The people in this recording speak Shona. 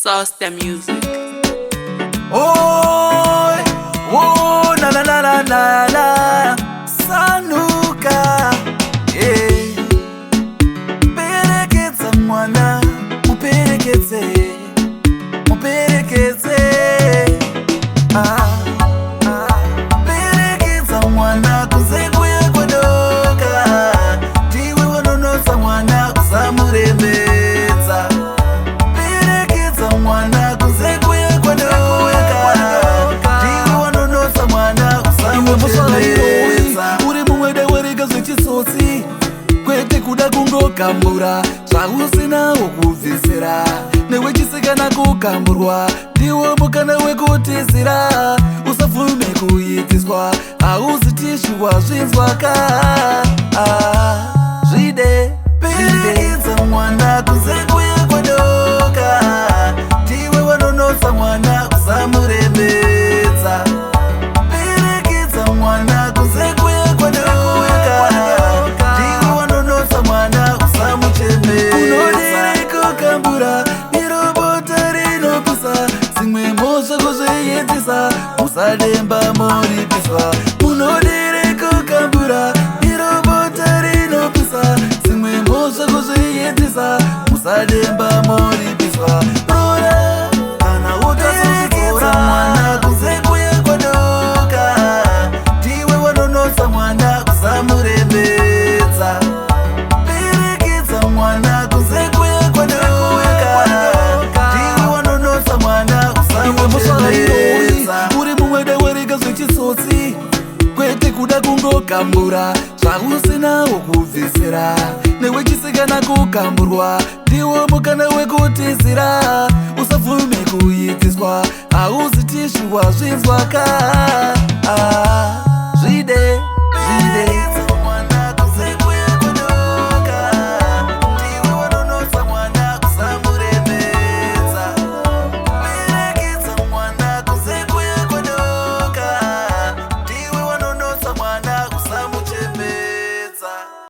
Sauce the music. Oh, oh, la la la la la la, Sanuka, yeah. Perekeza mwana, muperekeze, muperekeze. Perekeza mwana kuze kuye kwadoka, ndiwe wanonosa mwana kusamurembedza. Perekeza mwana kuze kuye kwadoka, ndiwe wanonosa mwana kusamurembedza. Uri mumwede werega zvechisotsi, kwete kuda kungokambura zvausina wokubvisira. Newechisikana kukamburwa, ndiwo mukana wekutizira. Usabvume kuitiswa, hauzitishwa zvinzwaka. Zvide perekedza mwana kuze kuye kwadoka, ndiwe wanonosa mwana kusamurembedza. Perekedza mwana kuze kuye kwadoka, ndiwe wanonosa mwana kusamuchembedza. Unodire kukambura irobota rinopisa, zimwe mhosva kuzviedzisa, musademba muripiswa. Munodire kukambura irobota rinopisa, zimwe mhosva kuzviedzisa, musademba muripiswa. Rora kana utazozora mwana kuze kuye kwadoka, ndiwe wanonosa mwana kusamurembedza. Perekedza mwana kuze kuye kwadoka, ndiwe wanonosa mwana kusamurembedza. Uri mumwede werega zvechisotsi, kwete kuda kungokambura zvausina wokubvisira. Newechisikana kukamburwa, ndiwo mukana wekutizira. Usabvume kuitiswa, hauzitishwa zvinzwaka.